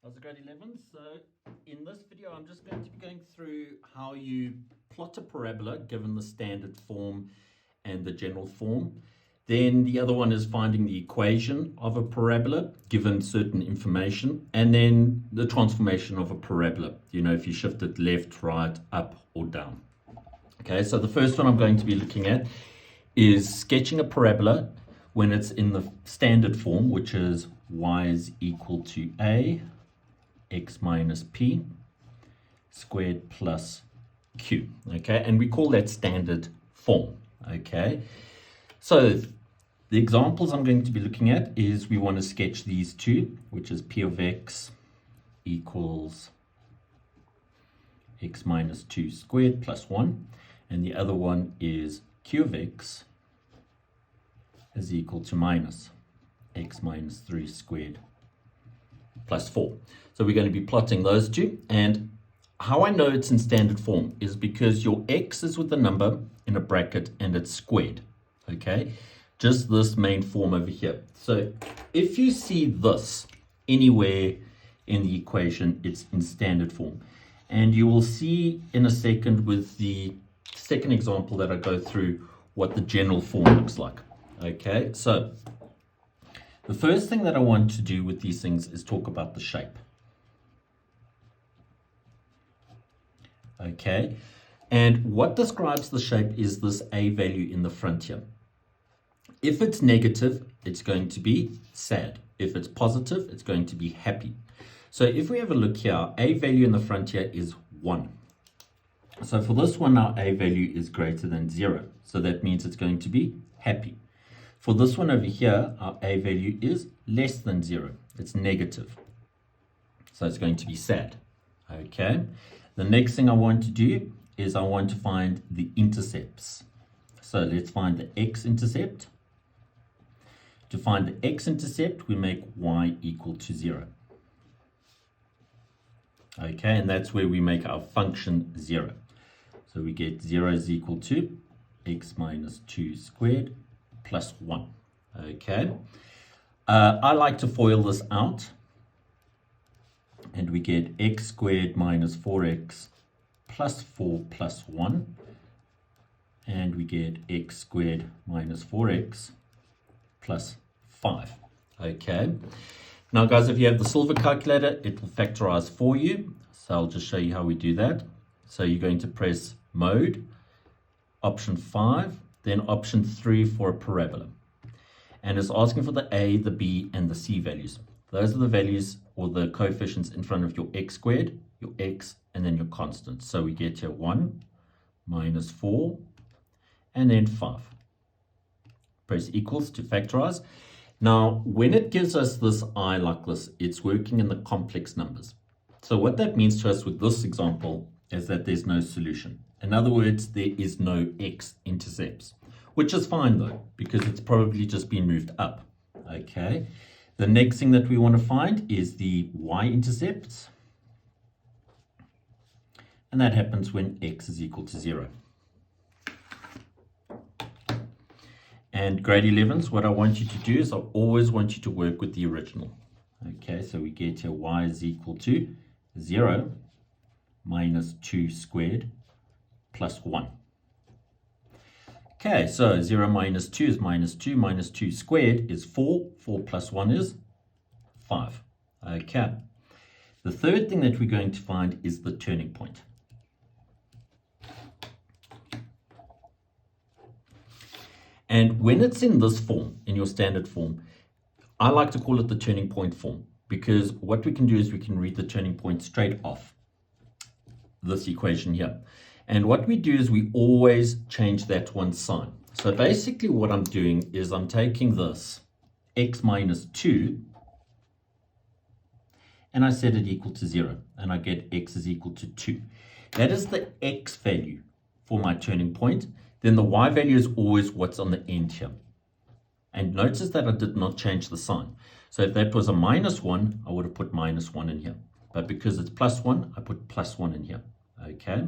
How's it, grade 11? So in this video, I'm just going to be going through how you plot a parabola given the standard form and the general form. Then the other one is finding the equation of a parabola given certain information, and then the transformation of a parabola, if you shift it left, right, up, or down. Okay, so the first one I'm going to be looking at is sketching a parabola when it's in the standard form, which is y is equal to a x minus p squared plus q. Okay, and we call that standard form. Okay, so the examples I'm going to be looking at is we want to sketch these two, which is p of x equals x minus 2 squared plus 1, and the other one is q of x is equal to minus x minus 3 squared plus 4. So we're going to be plotting those two, and how I know it's in standard form is because your x is with a number in a bracket and it's squared. Okay, just this main form over here. So if you see this anywhere in the equation, it's in standard form, and you will see in a second with the second example that I go through what the general form looks like. Okay, so the first thing that I want to do with these things is talk about the shape. Okay, and what describes the shape is this a value in the front here. If it's negative, it's going to be sad. If it's positive, it's going to be happy. So if we have a look here, a value in the front here is 1. So for this one, our a value is greater than 0. So that means it's going to be happy. For this one over here, our a value is less than 0. It's negative. So it's going to be sad. Okay. The next thing I want to do is I want to find the intercepts. So let's find the x-intercept. To find the x-intercept, we make y equal to 0. Okay, and that's where we make our function 0. So we get 0 is equal to x minus 2 squared plus 1. Okay, I like to FOIL this out, and we get x squared minus 4x plus 4 plus 1, and we get x squared minus 4x plus 5. Okay, now guys, if you have the silver calculator, it will factorize for you. So I'll just show you how we do that. So you're going to press mode, option 5, then option 3 for a parabola. And it's asking for the a, the b, and the c values. Those are the values or the coefficients in front of your x squared, your x, and then your constant. So we get here 1 minus 4, and then 5. Press equals to factorize. Now, when it gives us this I like this, it's working in the complex numbers. So what that means to us with this example is that there's no solution. In other words, there is no x-intercepts, which is fine though, because it's probably just been moved up. Okay. The next thing that we want to find is the y-intercepts. And that happens when x is equal to 0. And grade 11s, what I want you to do is I always want you to work with the original. Okay, so we get here y is equal to 0 minus 2 squared plus 1. Okay, so 0 minus 2 is minus 2 squared is 4. 4 plus 1 is 5. Okay. The third thing that we're going to find is the turning point. And when it's in this form, in your standard form, I like to call it the turning point form, because what we can do is we can read the turning point straight off this equation here. And what we do is we always change that one sign. So basically what I'm doing is I'm taking this x minus 2 and I set it equal to 0, and I get x is equal to 2. That is the x value for my turning point. Then the y value is always what's on the end here. And notice that I did not change the sign. So if that was a minus 1, I would have put minus 1 in here. But because it's plus 1, I put plus 1 in here. Okay.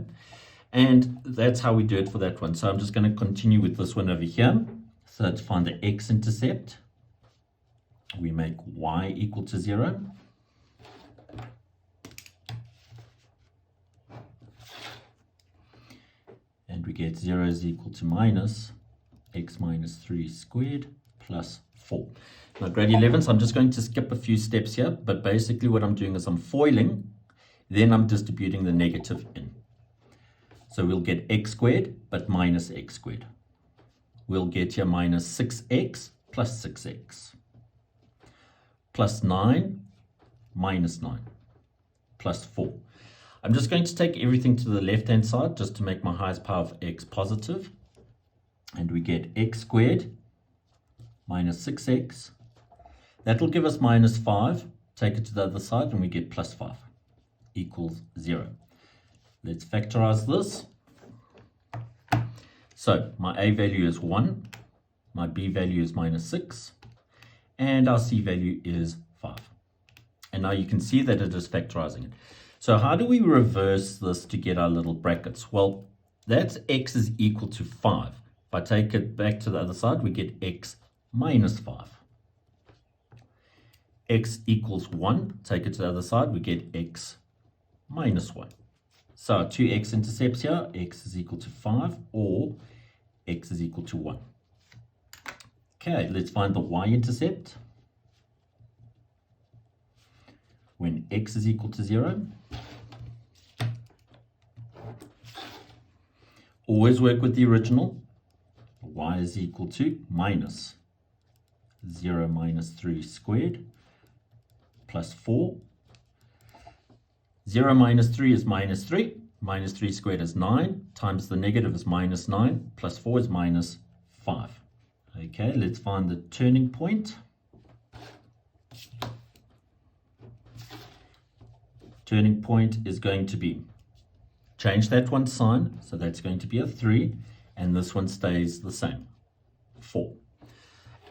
And that's how we do it for that one. So I'm just going to continue with this one over here. So to find the x-intercept, we make y equal to 0. we get 0 is equal to minus x minus 3 squared plus 4. Now grade 11, so I'm just going to skip a few steps here, but basically what I'm doing is I'm foiling, then I'm distributing the negative in. So we'll get x squared, but minus x squared. We'll get here minus 6x plus 6x, plus 9 minus 9, plus 4. I'm just going to take everything to the left-hand side just to make my highest power of x positive. And we get x squared minus 6x. That will give us minus 5. Take it to the other side and we get plus 5 equals 0. Let's factorize this. So my a value is 1, my b value is minus 6, and our c value is 5. And now you can see that it is factorizing it. So how do we reverse this to get our little brackets? Well, that's x is equal to 5. If I take it back to the other side, we get x minus 5. X equals 1. Take it to the other side, we get x minus 1. So our two x-intercepts here, x is equal to 5 or x is equal to 1. Okay, let's find the y-intercept. When x is equal to 0, always work with the original. Y is equal to minus 0 minus 3 squared plus 4. 0 minus 3 is minus 3. Minus 3 squared is 9. Times the negative is minus 9. Plus 4 is minus 5. Okay, let's find the turning point. Turning point is going to be, change that one sign. So that's going to be a 3. And this one stays the same, 4.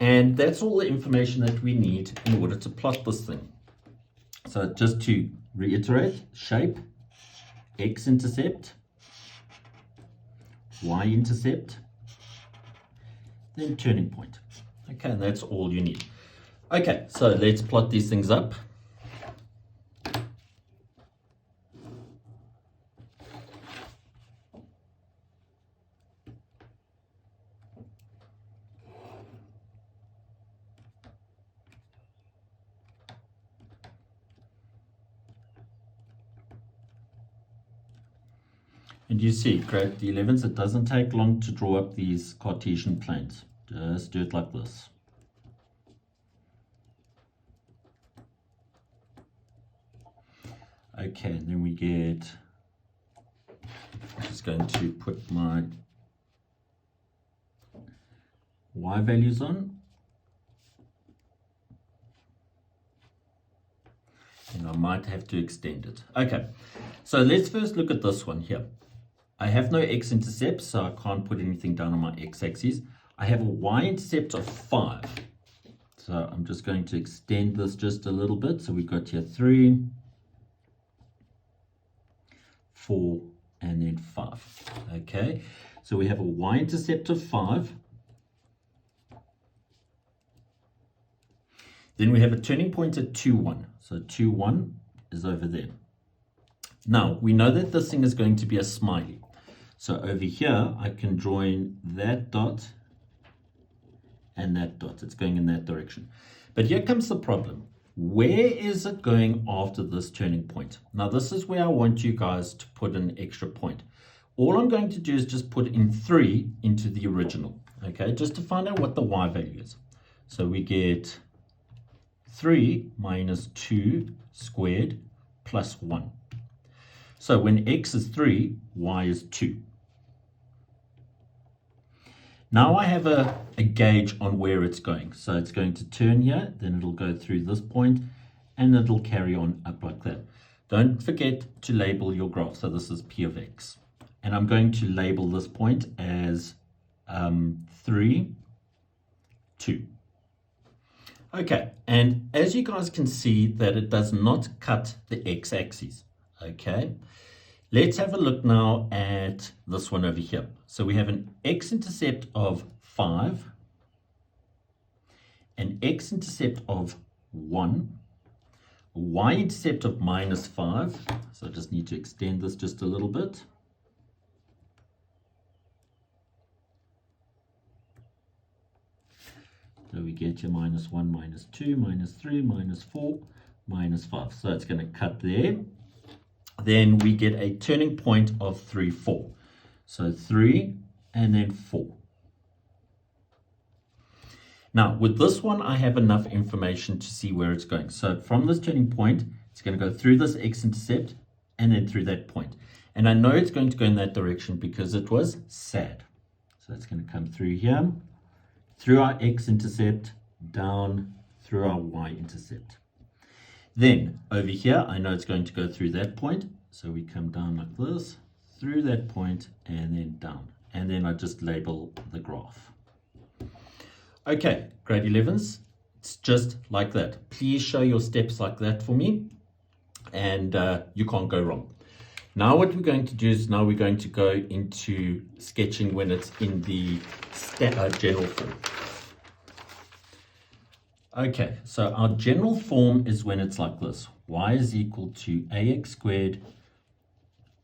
And that's all the information that we need in order to plot this thing. So just to reiterate, shape, x-intercept, y-intercept, then turning point. Okay, and that's all you need. Okay, so let's plot these things up. And you see, grade 11s, it doesn't take long to draw up these Cartesian planes. Just do it like this. Okay, and then we get, I'm just going to put my y values on. And I might have to extend it. Okay, so let's first look at this one here. I have no x-intercept, so I can't put anything down on my x-axis. I have a y-intercept of 5. So I'm just going to extend this just a little bit. So we've got here 3, 4, and then 5. Okay, so we have a y-intercept of 5. Then we have a turning point at 2, 1. So 2, 1 is over there. Now, we know that this thing is going to be a smiley. So over here, I can draw in that dot and that dot. It's going in that direction. But here comes the problem. Where is it going after this turning point? Now, this is where I want you guys to put an extra point. All I'm going to do is just put in 3 into the original, okay, just to find out what the y value is. So we get 3 minus 2 squared plus 1. So when x is 3, y is 2. Now I have a gauge on where it's going. So it's going to turn here, then it'll go through this point, and it'll carry on up like that. Don't forget to label your graph. So this is p of x. And I'm going to label this point as 3, 2. Okay, and as you guys can see that it does not cut the x-axis, okay? Let's have a look now at this one over here. So we have an x-intercept of 5, an x-intercept of 1, a y-intercept of minus 5. So I just need to extend this just a little bit. So we get your minus 1, minus 2, minus 3, minus 4, minus 5. So it's going to cut there. Then we get a turning point of 3, 4. So 3 and then 4. Now, with this one, I have enough information to see where it's going. So from this turning point, it's going to go through this x-intercept and then through that point. And I know it's going to go in that direction because it was sad. So it's going to come through here, through our x-intercept, down through our y-intercept. Then over here, I know it's going to go through that point. So we come down like this, through that point, and then down. And then I just label the graph. Okay, grade 11s, it's just like that. Please show your steps like that for me, and you can't go wrong. Now what we're going to do is now we're going to go into sketching when it's in the general form. Okay, so our general form is when it's like this. Y is equal to ax squared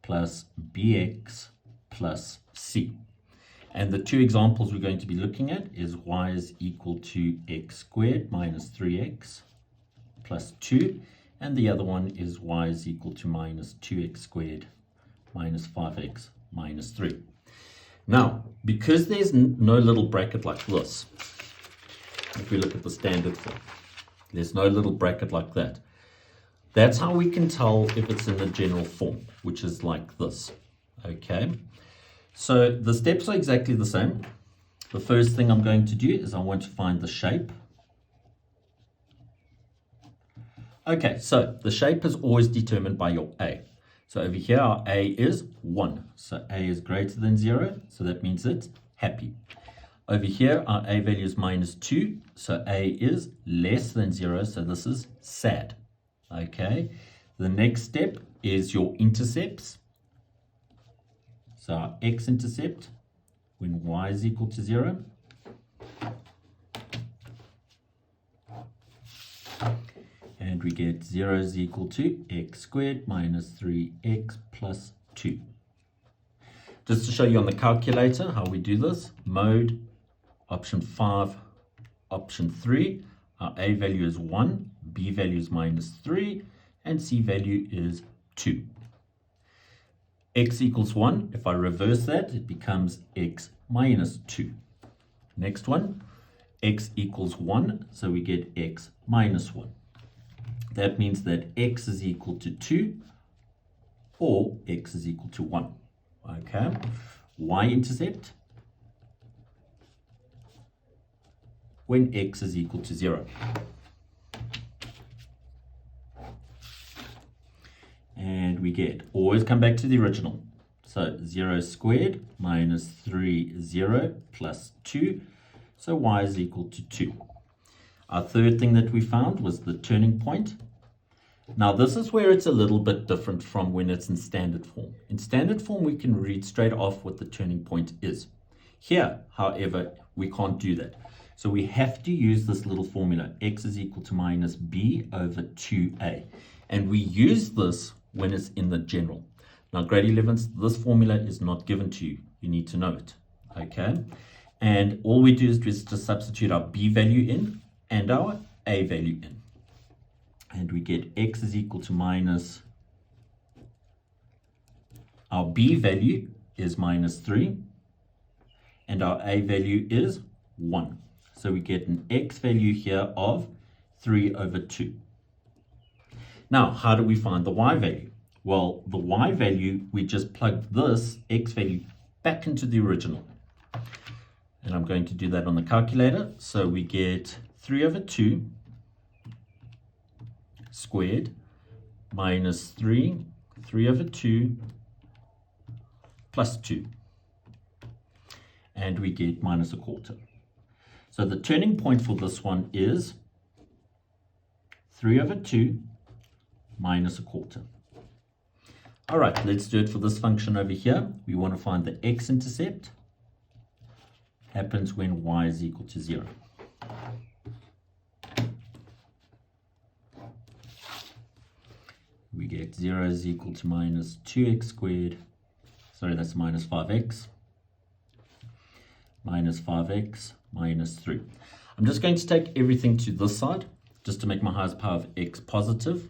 plus bx plus c. And the two examples we're going to be looking at is y is equal to x squared minus 3x plus 2. And the other one is y is equal to minus 2x squared minus 5x minus 3. Now, because there's no little bracket like this, if we look at the standard form, there's no little bracket like that. That's how we can tell if it's in the general form, which is like this. Okay. So the steps are exactly the same. The first thing I'm going to do is I want to find the shape. Okay, so the shape is always determined by your A. So over here our A is 1. So A is greater than 0, so that means it's happy. Over here our A value is minus 2, so A is less than 0, so this is sad. Okay, the next step is your intercepts. So our x-intercept, when y is equal to 0, and we get 0 is equal to x squared minus 3x plus 2. Just to show you on the calculator how we do this, mode, option 5, option 3, our a value is 1, b value is minus 3, and c value is 2. X equals 1, if I reverse that, it becomes x minus 2. Next one, x equals 1, so we get x minus 1. That means that x is equal to 2 or x is equal to 1. Okay, y-intercept, when x is equal to 0. And we get, always come back to the original. So 0 squared minus 3, 0 plus 2. So y is equal to 2. Our third thing that we found was the turning point. Now this is where it's a little bit different from when it's in standard form. In standard form, we can read straight off what the turning point is. Here, however, we can't do that. So we have to use this little formula, x is equal to minus b over 2a. And we use this when it's in the general. Now grade 11s, this formula is not given to you. You need to know it. Okay. And all we do is just substitute our b value in and our a value in. And we get x is equal to minus, our b value is minus 3. And our a value is 1. So we get an x value here of 3 over 2. Now, how do we find the y value? Well, the y value, we just plug this x value back into the original. And I'm going to do that on the calculator. So we get 3 over 2 squared minus 3 over 2 plus 2. And we get minus a quarter. So the turning point for this one is 3 over 2 minus a quarter. All right, let's do it for this function over here. We want to find the x-intercept. Happens when y is equal to 0. We get 0 is equal to minus 2x squared. Sorry, that's minus 5x. Minus 5x minus 3. I'm just going to take everything to this side, just to make my highest power of x positive.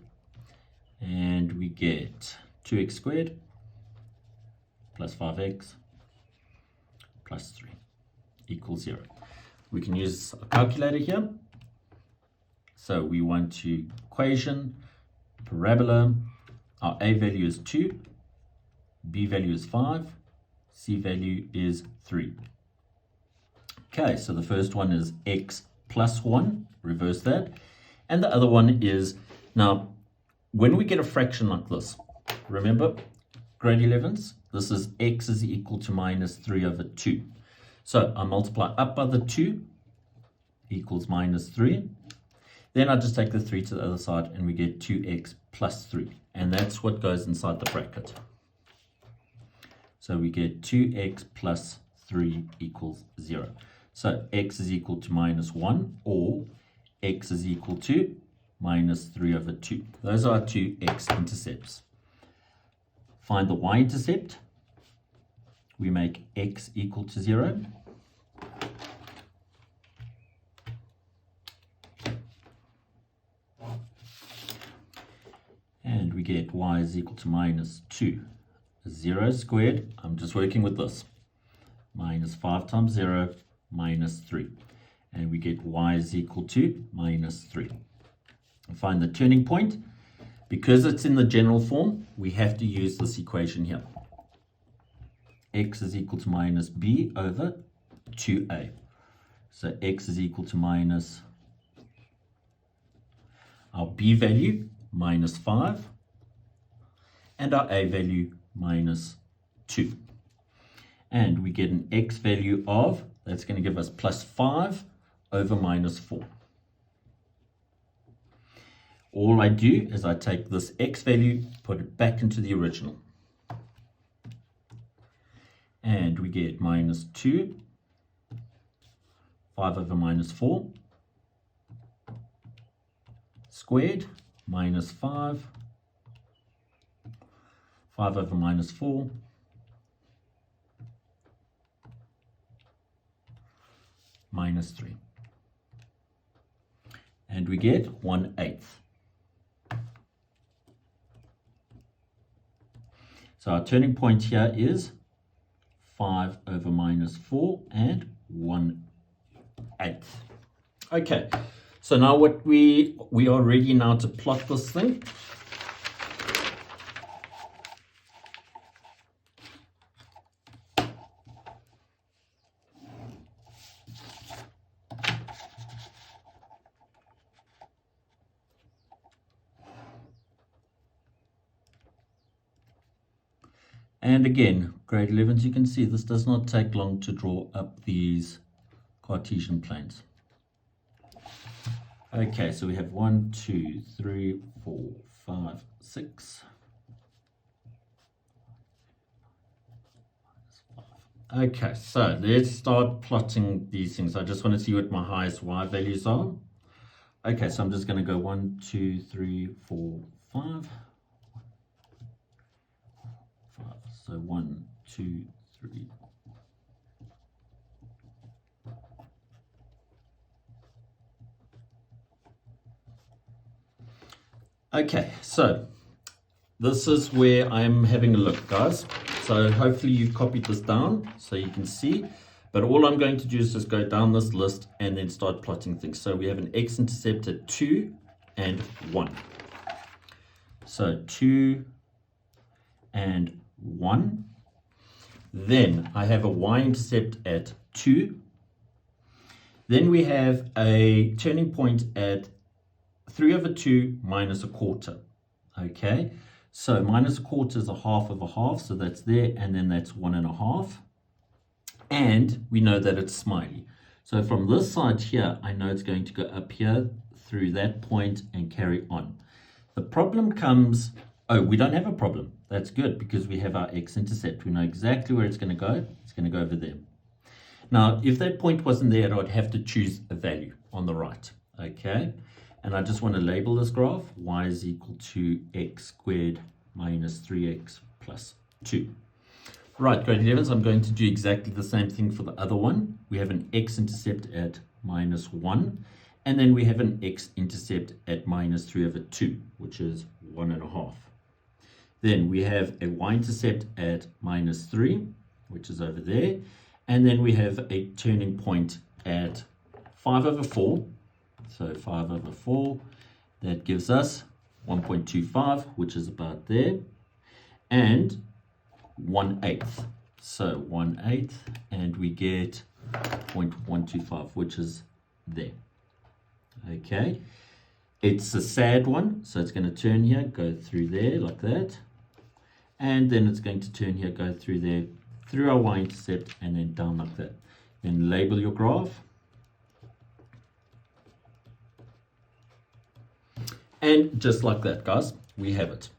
And we get 2x squared plus 5x plus 3 equals 0. We can use a calculator here. So we want to equation, parabola. Our a value is 2, b value is 5, c value is 3. Okay, so the first one is x plus 1, reverse that. And the other one is, now, when we get a fraction like this, remember, grade 11s, this is x is equal to minus 3 over 2. So I multiply up by the 2 equals minus 3. Then I just take the 3 to the other side and we get 2x plus 3. And that's what goes inside the bracket. So we get 2x plus 3 equals 0. So x is equal to minus 1, or x is equal to minus 3 over 2. Those are our two x-intercepts. Find the y-intercept. We make x equal to 0. And we get y is equal to minus 2. 0 squared, I'm just working with this, minus 5 times 0, minus 3. And we get y is equal to minus 3. Find the turning point. Because it's in the general form, we have to use this equation here. X is equal to minus b over 2a. So x is equal to minus our b value, minus 5, and our a value, minus 2. And we get an x value of, that's going to give us plus 5 over minus 4. All I do is I take this x value, put it back into the original. And we get minus 2, 5 over minus 4, squared, minus 5, 5 over minus 4, minus 3. And we get 1/8. So our turning point here is 5 over minus 4 and 1/8. Okay, so now what we are ready now to plot this thing. And again, grade 11s, you can see this does not take long to draw up these Cartesian planes. Okay, so we have 1, 2, 3, 4, 5, 6. Okay, so let's start plotting these things. I just want to see what my highest y values are. Okay, so I'm just going to go 1, 2, 3, 4, 5. So 1, 2, 3. Okay, so this is where I'm having a look, guys. So hopefully you've copied this down so you can see. But all I'm going to do is just go down this list and then start plotting things. So we have an x-intercept at 2 and 1. So 2 and 1. Then I have a y-intercept at 2. Then we have a turning point at 3 over 2 minus a quarter. Okay, so minus a quarter is a half of a half, so that's there, and then that's 1.5. And we know that it's smiley. So from this side here, I know it's going to go up here through that point and carry on. The problem comes, oh, we don't have a problem. That's good because we have our x-intercept. We know exactly where it's going to go. It's going to go over there. Now, if that point wasn't there, I'd have to choose a value on the right. Okay, and I just want to label this graph. Y is equal to x squared minus 3x plus 2. Right, grade 11s, I'm going to do exactly the same thing for the other one. We have an x-intercept at minus 1. And then we have an x-intercept at minus 3 over 2, which is 1.5. Then we have a y-intercept at minus 3, which is over there. And then we have a turning point at 5 over 4. So 5 over 4, that gives us 1.25, which is about there. And 1/8. So 1/8, and we get 0.125, which is there. Okay. It's a sad one, so it's going to turn here, go through there like that. And then it's going to turn here, go through there, through our y-intercept, and then down like that. Then label your graph. And just like that, guys, we have it.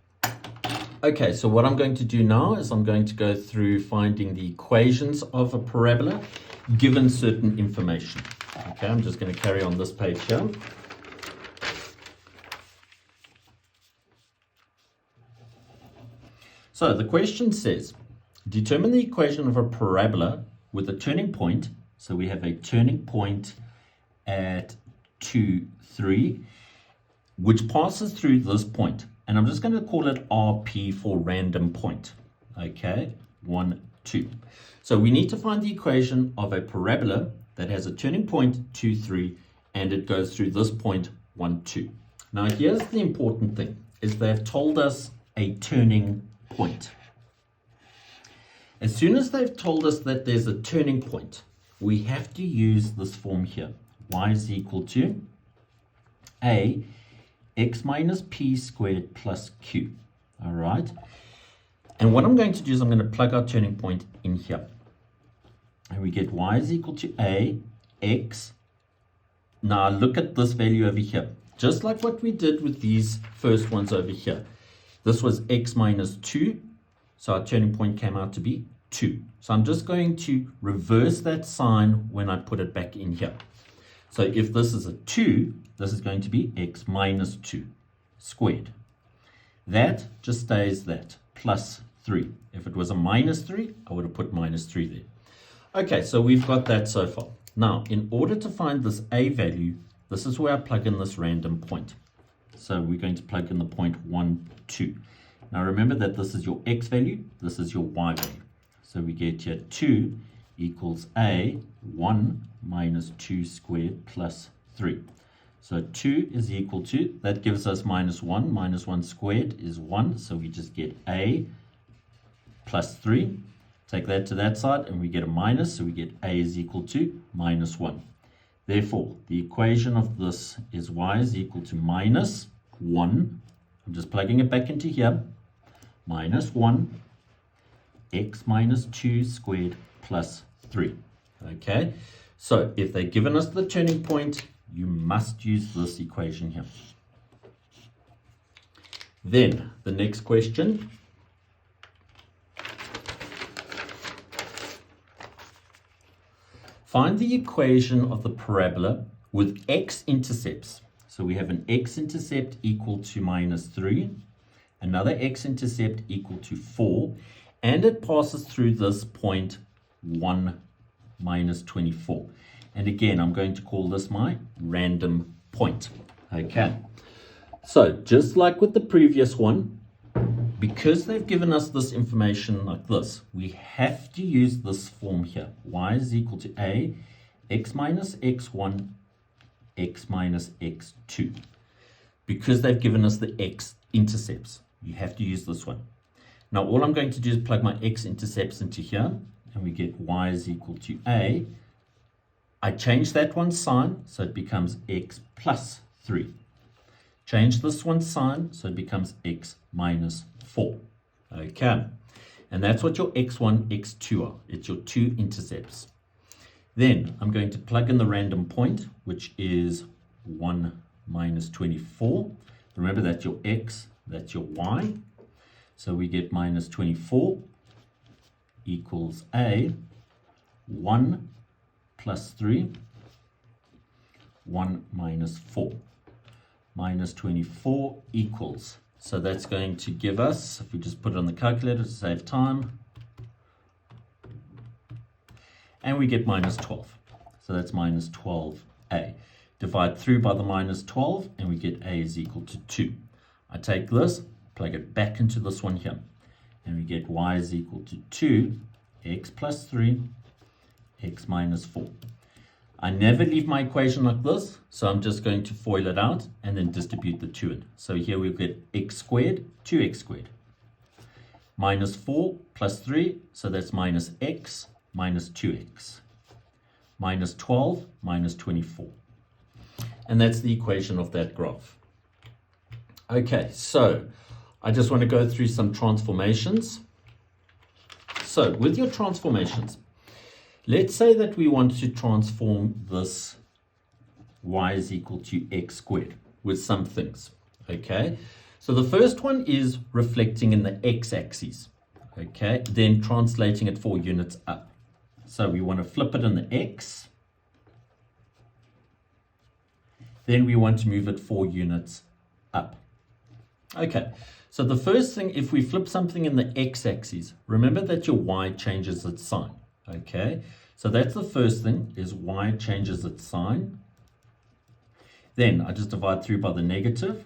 Okay, so what I'm going to do now is I'm going to go through finding the equations of a parabola given certain information. Okay, I'm just going to carry on this page here. So the question says, determine the equation of a parabola with a turning point. So we have a turning point at 2, 3, which passes through this point. And I'm just going to call it RP for random point. Okay, 1, 2. So we need to find the equation of a parabola that has a turning point 2, 3, and it goes through this point 1, 2. Now here's the important thing, is they've told us a turning point. As soon as they've told us that there's a turning point, we have to use this form here. Y is equal to A x minus p squared plus q. All right. And what I'm going to do is I'm going to plug our turning point in here. And we get y is equal to a x. Now look at this value over here. Just like what we did with these first ones over here. This was x minus 2. So our turning point came out to be 2. So I'm just going to reverse that sign when I put it back in here. So if this is a 2, this is going to be x minus 2 squared. That just stays that, plus 3. If it was a minus 3, I would have put minus 3 there. Okay, so we've got that so far. Now, in order to find this a value, this is where I plug in this random point. So we're going to plug in the point 1, 2. Now remember that this is your x value, this is your y value. So we get here 2 equals a 1 minus 2 squared plus 3. So 2 is equal to, that gives us minus 1. Minus 1 squared is 1. So we just get a plus 3. Take that to that side and we get a minus. So we get a is equal to minus 1. Therefore, the equation of this is y is equal to minus 1. I'm just plugging it back into here. Minus 1 x minus 2 squared plus 3. Okay, so if they've given us the turning point, you must use this equation here. Then the next question. Find the equation of the parabola with x-intercepts. So we have an x-intercept equal to minus 3, another x-intercept equal to 4, and it passes through this point 1 minus 24. And again, I'm going to call this my random point. Okay. So just like with the previous one, because they've given us this information like this, we have to use this form here. Y is equal to a x minus x1 x minus x2. Because they've given us the x-intercepts, you have to use this one. Now all I'm going to do is plug my x-intercepts into here, and we get y is equal to a. I change that one sign, so it becomes x plus 3. Change this one sign, so it becomes x minus 4. Okay, and that's what your x1, x2 are. It's your two intercepts. Then I'm going to plug in the random point, which is 1 minus 24. Remember, that's your x, that's your y. So we get minus 24 equals a 1 plus 3, 1 minus 4. Minus 24 equals, so that's going to give us, if we just put it on the calculator to save time, and we get minus 12. So that's minus 12 a. Divide through by the minus 12, and we get a is equal to 2. I take this, plug it back into this one here, and we get y is equal to 2, x plus 3, x minus 4. I never leave my equation like this, so I'm just going to FOIL it out and then distribute the 2 in. So here we get x squared, 2x squared. Minus 4 plus 3, so that's minus x minus 2x. Minus 12 minus 24. And that's the equation of that graph. Okay, so I just want to go through some transformations. So with your transformations, let's say that we want to transform this y is equal to x squared with some things. Okay, so the first one is reflecting in the x-axis. Okay, then translating it 4 units up. So we want to flip it in the x. Then we want to move it 4 units up. Okay, so the first thing, if we flip something in the x-axis, remember that your y changes its sign. Okay, so that's the first thing, is y changes its sign. Then I just divide through by the negative.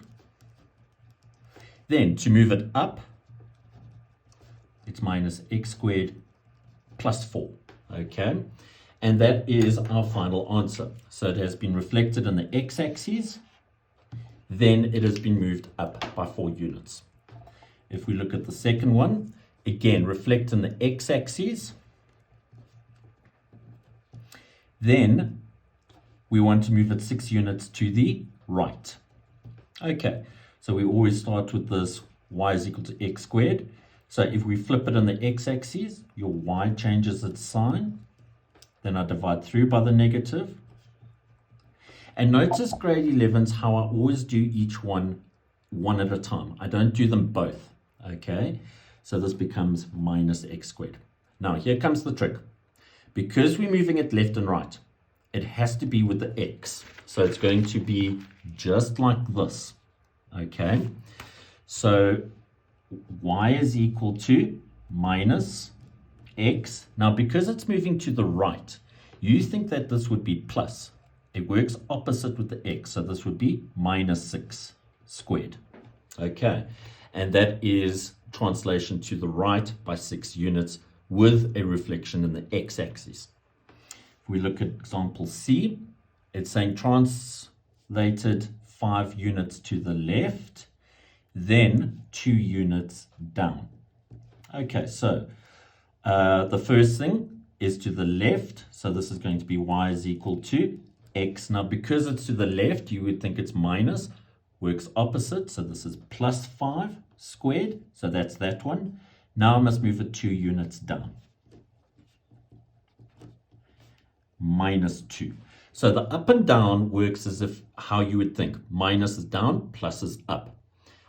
Then to move it up, it's minus x squared plus 4. Okay, and that is our final answer. So it has been reflected in the x-axis, then it has been moved up by 4 units. If we look at the second one, again, reflect in the x-axis, then we want to move it 6 units to the right. Okay, so we always start with this y is equal to x squared. So if we flip it on the x-axis, your y changes its sign. Then I divide through by the negative. And notice grade 11s how I always do each one at a time. I don't do them both. Okay, so this becomes minus x squared. Now here comes the trick. Because we're moving it left and right, it has to be with the x. So it's going to be just like this. Okay, so y is equal to minus x. Now because it's moving to the right, you think that this would be plus. It works opposite with the x, so this would be minus 6 squared. Okay, and that is translation to the right by 6 units with a reflection in the x-axis. If we look at example C, it's saying translated 5 units to the left, then 2 units down. Okay, so the first thing is to the left, so this is going to be y is equal to x. Now because it's to the left, you would think it's minus, works opposite, so this is plus 5 squared, so that's that one. Now I must move it 2 units down. Minus 2. So the up and down works as if how you would think. Minus is down, plus is up.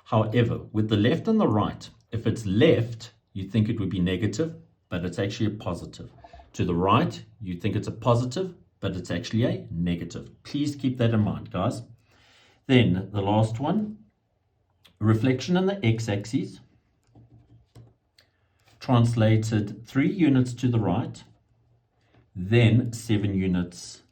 However, with the left and the right, if it's left, you think it would be negative, but it's actually a positive. To the right, you think it's a positive, but it's actually a negative. Please keep that in mind, guys. Then the last one, reflection in the x-axis, translated 3 units to the right, then 7 units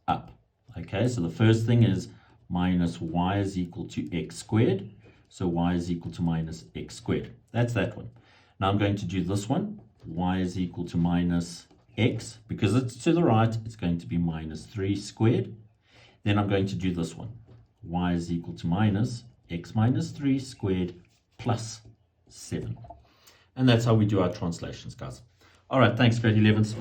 up. Okay, so the first thing is minus y is equal to x squared. So y is equal to minus x squared. That's that one. Now I'm going to do this one. Y is equal to minus x. Because it's to the right, it's going to be minus 3 squared. Then I'm going to do this one. Y is equal to minus x minus 3 squared plus 7. And that's how we do our translations, guys. All right, thanks, grade 11s.